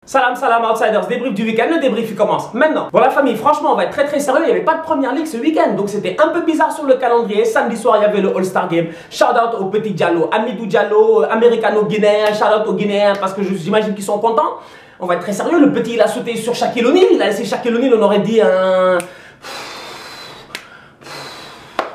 Salam salam outsiders, débrief du week-end, le débrief il commence maintenant. Bon la famille, franchement on va être très sérieux, il n'y avait pas de première ligue ce week-end, donc c'était un peu bizarre sur le calendrier. Samedi soir il y avait le All-Star Game, shout out au petit Diallo, Amidou Diallo, américano-guinéen, shout out aux Guinéens parce que j'imagine qu'ils sont contents. On va être très sérieux, le petit il a sauté sur Shaquille O'Neal, il a laissé Shaquille O'Neal, on aurait dit un...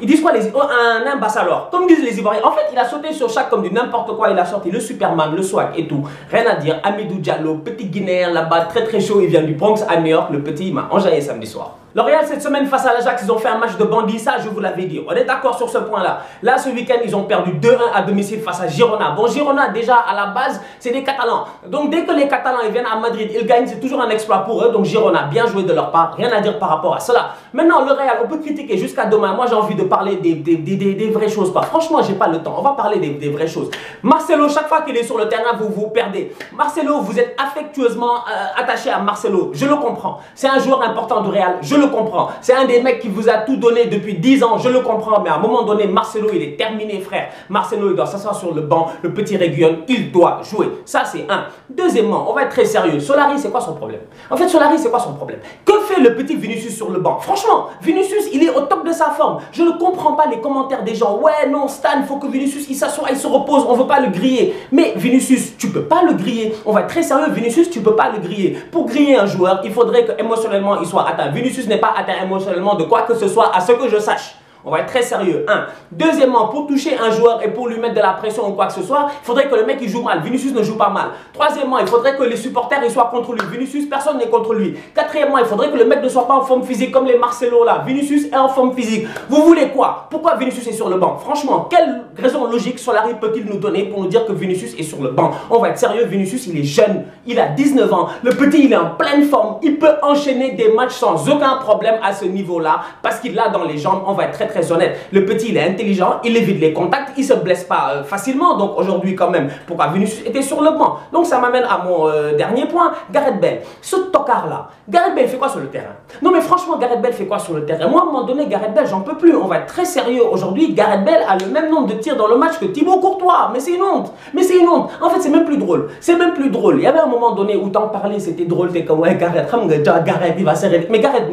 Ils disent quoi un ambassadeur, comme disent les Ivoiriens. En fait, il a sauté sur chaque comme du n'importe quoi. Il a sorti le Superman, le swag et tout. Rien à dire. Amidou Diallo, petit Guinéen là-bas, très chaud. Il vient du Bronx à New York. Le petit, il m'a enjaillé samedi soir. Le Real, cette semaine, face à l'Ajax, ils ont fait un match de bandit. Ça, je vous l'avais dit. On est d'accord sur ce point-là. Là, ce week-end, ils ont perdu 2-1 à domicile face à Girona. Bon, Girona, déjà, à la base, c'est des Catalans. Donc, dès que les Catalans ils viennent à Madrid, ils gagnent. C'est toujours un exploit pour eux. Donc, Girona, bien joué de leur part. Rien à dire par rapport à cela. Maintenant, le Real, on peut critiquer jusqu'à demain. Moi, j'ai envie de parler des vraies choses. Quoi. Franchement, j'ai pas le temps. On va parler des vraies choses. Marcelo, chaque fois qu'il est sur le terrain, vous perdez. Marcelo, vous êtes affectueusement attaché à Marcelo. Je le comprends. C'est un joueur important du Real. Je le comprends. C'est un des mecs qui vous a tout donné depuis 10 ans. Je le comprends. Mais à un moment donné, Marcelo, il est terminé, frère. Marcelo, il doit s'asseoir sur le banc. Le petit Réguillon, il doit jouer. Ça, c'est un. Deuxièmement, on va être très sérieux. Solari, c'est quoi son problème? En fait, Solari, c'est quoi son problème? Que fait le petit Vinicius sur le banc? Franchement, Vinicius, il est au top de sa forme. Je ne comprends pas les commentaires des gens. Ouais, non, Stan, il faut que Vinicius, il s'assoie, il se repose. On ne veut pas le griller. Mais Vinicius, tu ne peux pas le griller. On va être très sérieux. Vinicius, tu ne peux pas le griller. Pour griller un joueur, il faudrait que émotionnellement, il soit atteint. Vinicius n'est pas atteint émotionnellement de quoi que ce soit, à ce que je sache. On va être très sérieux. Un. Deuxièmement, pour toucher un joueur et pour lui mettre de la pression ou quoi que ce soit, il faudrait que le mec il joue mal. Vinicius ne joue pas mal. Troisièmement, il faudrait que les supporters ils soient contre lui. Vinicius, personne n'est contre lui. Quatrièmement, il faudrait que le mec ne soit pas en forme physique comme les Marcelo là. Vinicius est en forme physique. Vous voulez quoi? Pourquoi Vinicius est sur le banc? Franchement, quelle raison logique Solari peut-il nous donner pour nous dire que Vinicius est sur le banc? On va être sérieux, Vinicius il est jeune. Il a 19 ans. Le petit il est en pleine forme. Il peut enchaîner des matchs sans aucun problème à ce niveau-là parce qu'il l'a dans les jambes. On va être très honnête. Le petit, il est intelligent, il évite les contacts, il se blesse pas facilement. Donc aujourd'hui quand même, pourquoi Vinicius était sur le banc? Donc ça m'amène à mon dernier point. Gareth Bale, ce tocard-là, Gareth Bale fait quoi sur le terrain? Non mais franchement, Gareth Bale fait quoi sur le terrain? Moi, à un moment donné, Gareth Bale, j'en peux plus. On va être très sérieux aujourd'hui. Gareth Bale a le même nombre de tirs dans le match que Thibaut Courtois. Mais c'est une honte. Mais c'est une honte. En fait, c'est même plus drôle. C'est même plus drôle. Il y avait un moment donné où t'en parlais, c'était drôle. T'es comme, ouais, Gareth, il va se réveiller. Mais Gareth,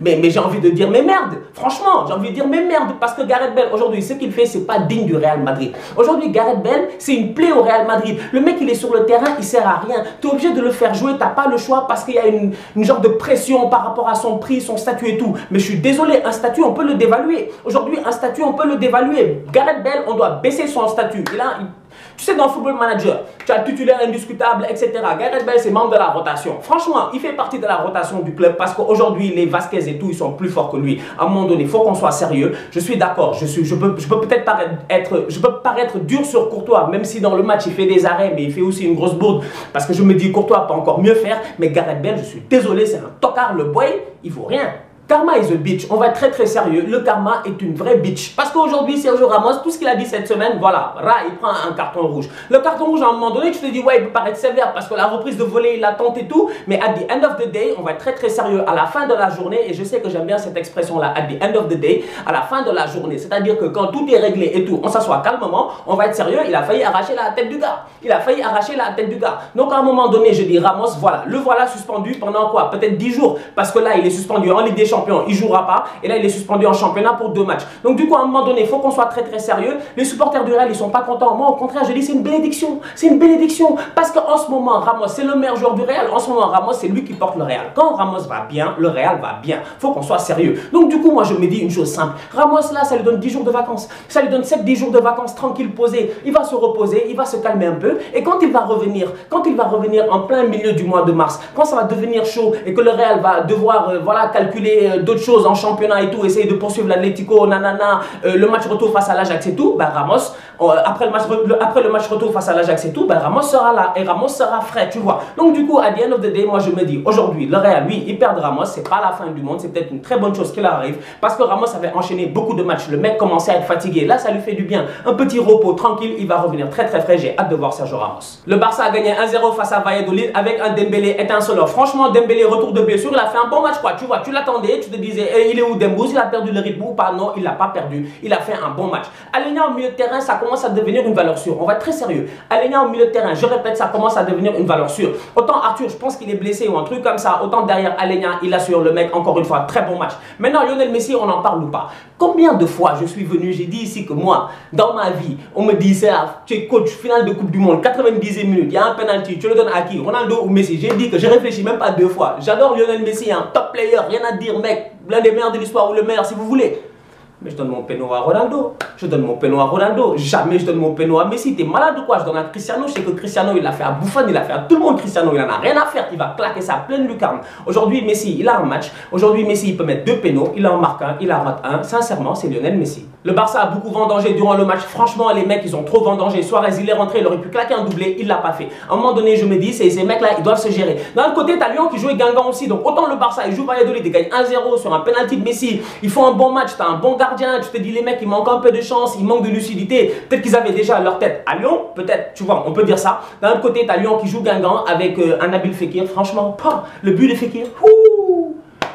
mais j'ai envie de dire, mais merde. Franchement, j'ai envie de dire, mais merde. Parce que Gareth Bale, aujourd'hui, ce qu'il fait, c'est pas digne du Real Madrid. Aujourd'hui, Gareth Bale, c'est une plaie au Real Madrid. Le mec, il est sur le terrain, il sert à rien. Tu es obligé de le faire jouer, t'as pas le choix parce qu'il y a une genre de pression par rapport à son prix, son statut et tout. Mais je suis désolé, un statut, on peut le dévaluer. Aujourd'hui, un statut, on peut le dévaluer. Gareth Bale, on doit baisser son statut. Tu sais, dans le Football Manager, tu as le titulaire indiscutable, etc. Gareth Bale, c'est membre de la rotation. Franchement, il fait partie de la rotation du club parce qu'aujourd'hui, les Vasquez et tout, ils sont plus forts que lui. À un moment donné, il faut qu'on soit sérieux. Je suis d'accord, je peux peut-être paraître dur sur Courtois, même si dans le match, il fait des arrêts, mais il fait aussi une grosse bourde parce que je me dis, Courtois peut encore mieux faire. Mais Gareth Bale, je suis désolé, c'est un tocard. Le boy, il vaut rien. Karma is a bitch. On va être très sérieux. Le karma est une vraie bitch. Parce qu'aujourd'hui, Sergio Ramos, tout ce qu'il a dit cette semaine, voilà, il prend un carton rouge. Le carton rouge, à un moment donné, tu te dis, ouais, il peut paraître sévère parce que la reprise de volée, il l'attend et tout. Mais at the end of the day, on va être très sérieux. À la fin de la journée, et je sais que j'aime bien cette expression-là, at the end of the day, à la fin de la journée. C'est-à-dire que quand tout est réglé et tout, on s'assoit calmement, on va être sérieux. Il a failli arracher la tête du gars. Il a failli arracher la tête du gars. Donc, à un moment donné, je dis, Ramos, voilà, le voilà suspendu pendant quoi? Peut-être 10 jours. Parce que là, il est suspendu en Ligue des Champions. Il jouera pas. Et là, il est suspendu en championnat pour 2 matchs. Donc, du coup, à un moment donné, il faut qu'on soit très sérieux. Les supporters du Real, ils sont pas contents. Moi, au contraire, je dis, c'est une bénédiction. C'est une bénédiction. Parce qu'en ce moment, Ramos, c'est le meilleur joueur du Real. En ce moment, Ramos, c'est lui qui porte le Real. Quand Ramos va bien, le Real va bien. Faut qu'on soit sérieux. Donc, du coup, moi, je me dis une chose simple. Ramos, là, ça lui donne 10 jours de vacances. Ça lui donne 7-10 jours de vacances tranquille, posé. Il va se reposer, il va se calmer un peu. Et quand il va revenir en plein milieu du mois de mars, quand ça va devenir chaud et que le Real va devoir, voilà, calculer d'autres choses en championnat et tout, essayer de poursuivre l'Atlético, nanana, le match retour face à l'Ajax et tout, bah Ramos, après le match retour face à l'Ajax et tout, bah Ramos sera là et Ramos sera frais, tu vois. Donc du coup, à the end of the day, moi je me dis, aujourd'hui, le Real, oui, il perd Ramos, c'est pas la fin du monde, c'est peut-être une très bonne chose qu'il arrive, parce que Ramos avait enchaîné beaucoup de matchs, le mec commençait à être fatigué, là ça lui fait du bien, un petit repos tranquille, il va revenir très frais, j'ai hâte de voir Sergio Ramos. Le Barça a gagné 1-0 face à Valladolid avec un Dembélé étincelant. Franchement, Dembélé, retour de blessure, il a fait un bon match quoi, tu vois, tu l'attendais, regardais, tu te disais, eh, il est où Dembouz? Il a perdu le rythme ou pas? Non, il l'a pas perdu. Il a fait un bon match. Alenia au milieu de terrain, ça commence à devenir une valeur sûre. On va être très sérieux. Alenia au milieu de terrain, je répète, ça commence à devenir une valeur sûre. Autant Arthur, je pense qu'il est blessé ou un truc comme ça. Autant derrière Alenia, il assure le mec, encore une fois, très bon match. Maintenant, Lionel Messi, on en parle ou pas? Combien de fois je suis venu, j'ai dit ici que moi, dans ma vie, on me dit ça, tu es coach, finale de Coupe du Monde, 90 minutes, il y a un penalty, tu le donnes à qui? Ronaldo ou Messi? J'ai dit que je réfléchis même pas 2 fois. J'adore Lionel Messi, un top player, rien à dire, mec, l'un des meilleurs de l'histoire ou le meilleur si vous voulez. Mais je donne mon péno à Ronaldo. Je donne mon péno à Ronaldo. Jamais je donne mon péno à Messi. T'es malade ou quoi? Je donne à Cristiano. Je sais que Cristiano, il l'a fait à Buffon, il l'a fait à tout le monde. Cristiano, il en a rien à faire. Il va claquer ça à pleine lucarne. Aujourd'hui, Messi, il a un match. Aujourd'hui, Messi, il peut mettre 2 pénos. Il en marque un, il en rate un. Sincèrement, c'est Lionel Messi. Le Barça a beaucoup vendangé durant le match. Franchement, les mecs, ils ont trop vendangé. Suarez, il est rentré, il aurait pu claquer un doublé. Il l'a pas fait. À un moment donné, je me dis, ces mecs-là, ils doivent se gérer. D'un autre côté, t'as Lyon qui jouait Guingamp aussi. Donc, autant le Barça, il joue Valladolid, il gagne 1-0 sur un penalty de Messi. Ils font un bon match. T'as un bon gardien. Tu te dis, les mecs, il manque un peu de chance, il manque de lucidité. Peut-être qu'ils avaient déjà leur tête à Lyon, peut-être, tu vois, on peut dire ça. D'un autre côté, tu as Lyon qui joue Guingamp avec un Nabil Fekir. Franchement, le but de Fekir,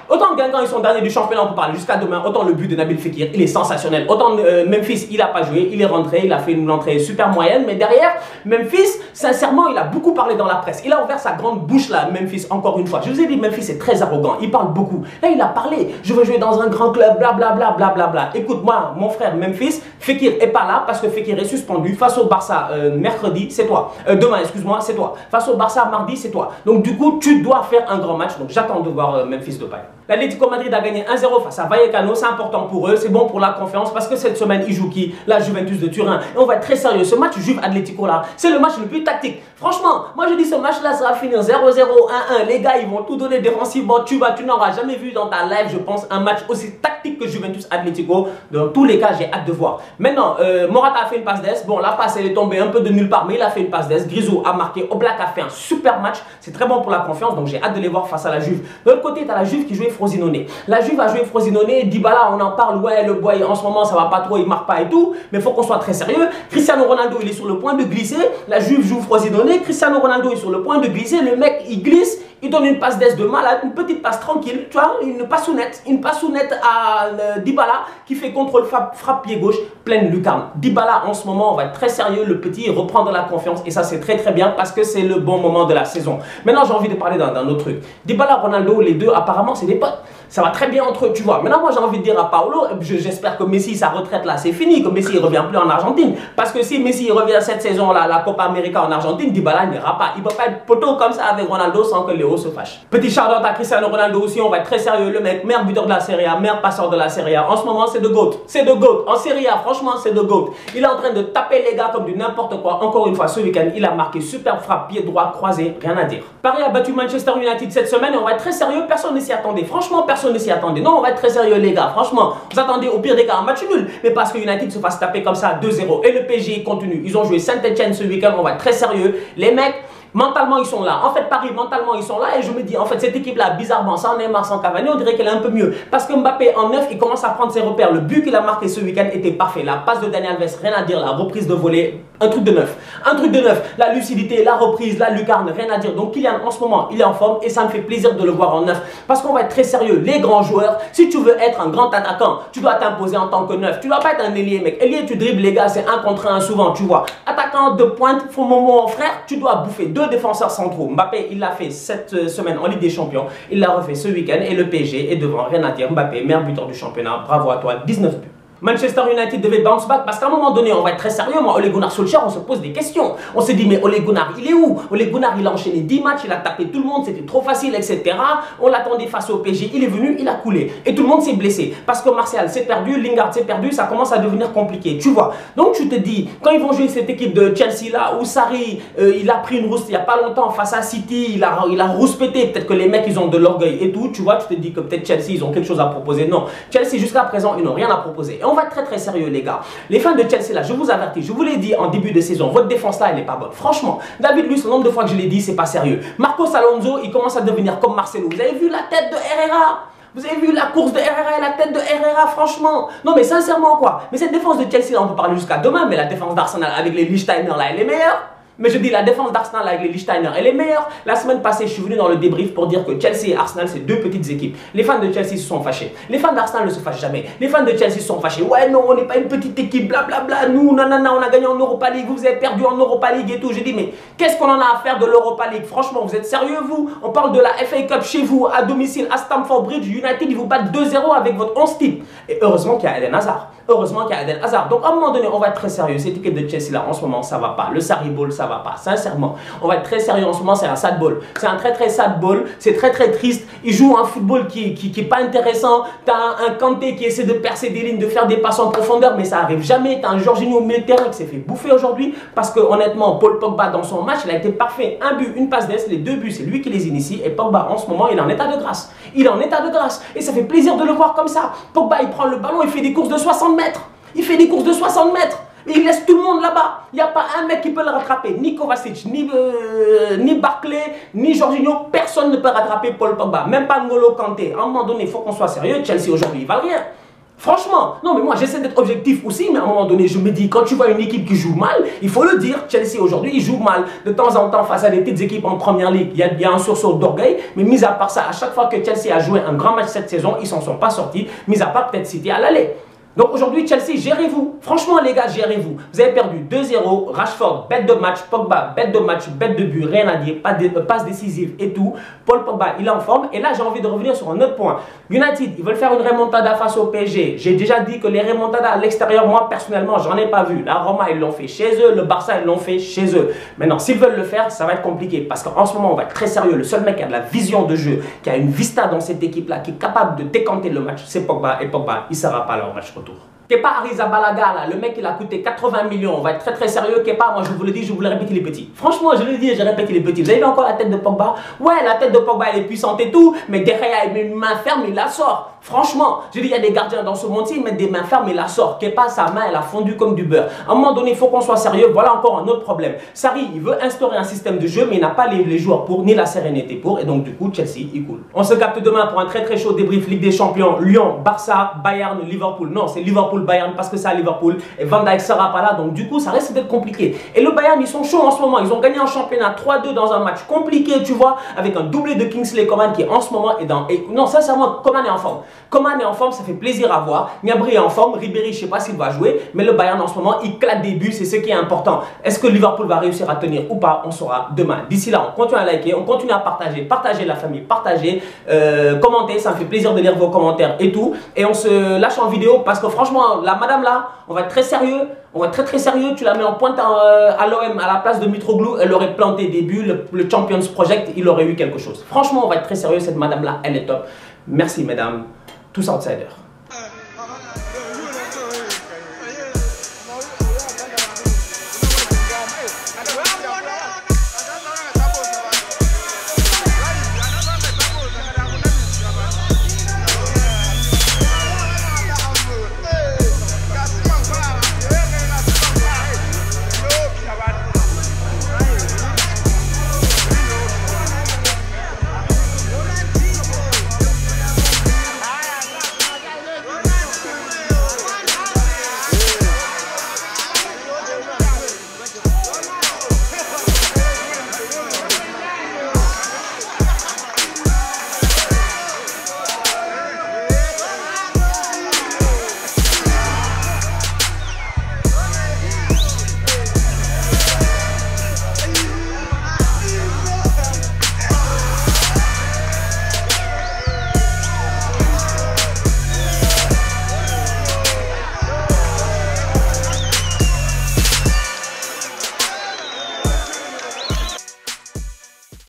autant Guingamp, ils sont derniers du championnat, on peut parler jusqu'à demain. Autant le but de Nabil Fekir, il est sensationnel. Autant Memphis, il n'a pas joué, il est rentré, il a fait une entrée super moyenne. Mais derrière, Memphis, sincèrement, il a beaucoup parlé dans la presse. Il a ouvert sa grande bouche là, Memphis, encore une fois. Je vous ai dit, Memphis est très arrogant, il parle beaucoup. Là, il a parlé, je veux jouer dans un grand club, blablabla, blablabla. Écoute-moi, mon frère Memphis, Fekir est pas là parce que Fekir est suspendu. Face au Barça, mercredi, c'est toi. Demain, excuse-moi, c'est toi. Face au Barça, mardi, c'est toi. Donc du coup, tu dois faire un grand match. Donc j'attends de voir Memphis Depay. L'Atlético Madrid a gagné 1-0 face à Vallecano, c'est important pour eux, c'est bon pour la confiance parce que cette semaine, ils jouent qui? La Juventus de Turin. Et on va être très sérieux, ce match Juve-Atlético là, c'est le match le plus tactique. Franchement, moi je dis ce match là, ça va finir 0-0, 1-1. Les gars, ils vont tout donner défensivement. Tu n'auras jamais vu dans ta live, je pense, un match aussi tactique que Juventus-Atlético. Dans tous les cas, j'ai hâte de voir. Maintenant, Morata a fait une passe d'ess. Bon, la passe, elle est tombée un peu de nulle part, mais il a fait une passe d'ess. Grisou a marqué, Oblak a fait un super match. C'est très bon pour la confiance, donc j'ai hâte de les voir face à la Juve. De l'autre côté, tu as la Juve qui jouait Frosinone. La Juve a joué Frosinone, Dybala, on en parle, ouais, le boy, en ce moment, ça va pas trop, il marque pas et tout, mais il faut qu'on soit très sérieux. Cristiano Ronaldo, il est sur le point de glisser, la Juve joue Frosinone, Cristiano Ronaldo est sur le point de glisser, le mec, il glisse, il donne une passe d'ess de malade, une petite passe tranquille, tu vois, une passounette à Dybala qui fait contrôle frappe pied gauche, pleine lucarne. Dybala, en ce moment, on va être très sérieux, le petit reprendre la confiance, et ça, c'est très très bien parce que c'est le bon moment de la saison. Maintenant, j'ai envie de parler d'un autre truc. Dybala, Ronaldo, les deux, apparemment, c'est des potes. Ça va très bien entre eux, tu vois. Maintenant, moi, j'ai envie de dire à Paolo, j'espère que Messi, sa retraite là, c'est fini, que Messi ne revient plus en Argentine. Parce que si Messi revient cette saison-là, la Copa América en Argentine, Dybala n'ira pas. Il ne peut pas être poteau comme ça avec Ronaldo sans que Léo se fâche. Petit shout-out à Cristiano Ronaldo aussi, on va être très sérieux. Le mec, meilleur buteur de la Serie A, meilleur passeur de la Serie A. En ce moment, c'est de GOAT. C'est de GOAT. En Serie A, franchement, c'est de GOAT. Il est en train de taper les gars comme du n'importe quoi. Encore une fois, ce week-end, il a marqué superbe frappe, pied droit, croisé, rien à dire. Paris a battu Manchester United cette semaine et on va être très sérieux. Personne ne s'y attendait. Franchement, personne ne s'y attendait. Non, on va être très sérieux les gars, franchement, vous attendez au pire des cas un match nul, mais parce que United se fasse taper comme ça 2-0 et le PSG continue, ils ont joué Saint-Etienne ce week-end, on va être très sérieux, les mecs, mentalement ils sont là, en fait Paris mentalement ils sont là et je me dis en fait cette équipe là bizarrement sans Neymar, sans Cavani on dirait qu'elle est un peu mieux parce que Mbappé en neuf il commence à prendre ses repères, le but qu'il a marqué ce week-end était parfait, la passe de Daniel Alves rien à dire, la reprise de volée, un truc de neuf, la lucidité, la reprise, la lucarne, rien à dire, donc Kylian en ce moment il est en forme et ça me fait plaisir de le voir en neuf parce qu'on va être très sérieux, les grands joueurs, si tu veux être un grand attaquant, tu dois t'imposer en tant que neuf, tu dois pas être un ailier mec, ailier tu dribbles les gars c'est 1 contre 1 souvent tu vois, attaquant de pointe, faut mon frère, tu dois bouffer 2 défenseurs centraux. Mbappé, il l'a fait cette semaine en Ligue des Champions. Il l'a refait ce week-end et le PSG est devant. Rien à dire. Mbappé, meilleur buteur du championnat. Bravo à toi. 19 buts. Manchester United devait bounce back parce qu'à un moment donné, on va être très sérieux. Moi, Ole Gunnar Solskjaer, on se pose des questions. On s'est dit, mais Ole Gunnar, il est où? Ole Gunnar, il a enchaîné 10 matchs, il a tapé tout le monde, c'était trop facile, etc. On l'attendait face au PSG, il est venu, il a coulé. Et tout le monde s'est blessé parce que Martial s'est perdu, Lingard s'est perdu, ça commence à devenir compliqué, tu vois. Donc, tu te dis, quand ils vont jouer cette équipe de Chelsea là, où Sarri, il a pris une rousse il n'y a pas longtemps face à City, il a rouspété, peut-être que les mecs, ils ont de l'orgueil et tout, tu vois, tu te dis que peut-être Chelsea, ils ont quelque chose à proposer. Non, Chelsea, jusqu'à présent, ils n'ont rien à proposer. Et on va être très très sérieux les gars. Les fans de Chelsea là, je vous avertis, je vous l'ai dit en début de saison, votre défense là, elle n'est pas bonne. Franchement, David Luiz, le nombre de fois que je l'ai dit, c'est pas sérieux. Marcos Alonso, il commence à devenir comme Marcelo. Vous avez vu la tête de Herrera? Vous avez vu la course de Herrera et la tête de Herrera, franchement? Non mais sincèrement quoi. Mais cette défense de Chelsea là, on peut parler jusqu'à demain, mais la défense d'Arsenal avec les Lichtsteiner là, elle est meilleure. Mais je dis, la défense d'Arsenal avec les Lichtsteiner, elle est meilleure. La semaine passée, je suis venu dans le débrief pour dire que Chelsea et Arsenal, c'est deux petites équipes. Les fans de Chelsea se sont fâchés. Les fans d'Arsenal ne se fâchent jamais. Les fans de Chelsea se sont fâchés. Ouais, non, on n'est pas une petite équipe, blablabla. Nous, nanana, on a gagné en Europa League. Vous avez perdu en Europa League et tout. J'ai dit, mais qu'est-ce qu'on en a à faire de l'Europa League? Franchement, vous êtes sérieux, vous? On parle de la FA Cup chez vous, à domicile, à Stamford Bridge. United, ils vous battent 2-0 avec votre 11 type. Et heureusement qu'il y a Eden Hazard. Heureusement qu'il y a Eden Hazard. Donc, à un moment donné, on va être très sérieux. Cette équipe de Chelsea, là, en ce moment, ça va pas. Le Sarri Ball, ça va pas. Sincèrement, on va être très sérieux en ce moment. C'est un sad ball. C'est un très sad ball. C'est très triste. Ils jouent un football qui est pas intéressant. T'as un Kanté qui essaie de percer des lignes, de faire des passes en profondeur, mais ça arrive jamais. T'as un Jorginho au milieu de terrain qui s'est fait bouffer aujourd'hui. Parce que, honnêtement, Paul Pogba, dans son match, il a été parfait. Un but, une passe d'ess. Les deux buts, c'est lui qui les initie. Et Pogba, en ce moment, il est en état de grâce. Il est en état de grâce. Et ça fait plaisir de le voir comme ça. Pogba, il prend le ballon, il fait des courses de 60 mètres. Il fait des courses de 60 mètres. Et il laisse tout le monde là-bas. Il n'y a pas un mec qui peut le rattraper. Ni Kovacic, ni Barclay, ni Jorginho. Personne ne peut rattraper Paul Pogba. Même pas N'Golo Kanté. À un moment donné, il faut qu'on soit sérieux. Chelsea aujourd'hui, ils valent rien. Franchement, non mais moi j'essaie d'être objectif aussi, mais à un moment donné je me dis, quand tu vois une équipe qui joue mal, il faut le dire, Chelsea aujourd'hui il joue mal, de temps en temps face à des petites équipes en première ligue, il y a un sursaut d'orgueil, mais mis à part ça, à chaque fois que Chelsea a joué un grand match cette saison, ils s'en sont pas sortis, mis à part peut-être City à l'aller. Donc aujourd'hui, Chelsea, gérez-vous. Franchement, les gars, gérez-vous. Vous avez perdu 2-0. Rashford, bête de match. Pogba, bête de match, bête de but. Rien à dire. Pas de passe décisive et tout. Paul Pogba, il est en forme. Et là, j'ai envie de revenir sur un autre point. United, ils veulent faire une remontada face au PSG. J'ai déjà dit que les remontadas à l'extérieur, moi, personnellement, j'en ai pas vu. La Roma, ils l'ont fait chez eux. Le Barça, ils l'ont fait chez eux. Maintenant, s'ils veulent le faire, ça va être compliqué. Parce qu'en ce moment, on va être très sérieux. Le seul mec qui a de la vision de jeu, qui a une vista dans cette équipe-là, qui est capable de décanter le match, c'est Pogba. Et Pogba, il ne sera pas là au match retour. Kepa Arrizabalaga, là, le mec il a coûté 80 millions, on va être très sérieux. Kepa, moi je vous le dis, je vous le répète, il est petit. Franchement, je le dis et je répète, il est petit. Vous avez vu encore la tête de Pogba? Ouais, la tête de Pogba elle est puissante et tout, mais derrière il met une main ferme, il la sort. Franchement, je dis, il y a des gardiens dans ce monde-ci, ils mettent des mains fermes, il la sort. Kepa, sa main elle a fondu comme du beurre. À un moment donné, il faut qu'on soit sérieux. Voilà encore un autre problème. Sarri, il veut instaurer un système de jeu, mais il n'a pas les joueurs pour, ni la sérénité pour, et donc du coup, Chelsea, il coule. On se capte demain pour un très chaud débrief Ligue des Champions. Lyon, Barça, Bayern, Liverpool. Non, c'est Liverpool-Bayern parce que c'est à Liverpool et Van Dijk sera pas là, donc du coup ça risque d'être compliqué. Et le Bayern, ils sont chauds en ce moment, ils ont gagné en championnat 3-2 dans un match compliqué, tu vois, avec un doublé de Kingsley Coman qui en ce moment est dans... non, sincèrement, Coman est en forme. Coman est en forme, ça fait plaisir à voir. Gnabry est en forme, Ribéry, je sais pas s'il va jouer, mais le Bayern en ce moment, il claque des buts, c'est ce qui est important. Est-ce que Liverpool va réussir à tenir ou pas? On saura demain. D'ici là, on continue à liker, on continue à partager la famille, commentez, ça me fait plaisir de lire vos commentaires et tout. Et on se lâche en vidéo parce que franchement, la madame là, on va être très sérieux, on va être très sérieux. Tu la mets en pointe à l'OM à la place de Mitroglou, elle aurait planté des buts, le Champions Project, il aurait eu quelque chose. Franchement, on va être très sérieux, cette madame là, elle est top. Merci mesdames, tous outsiders.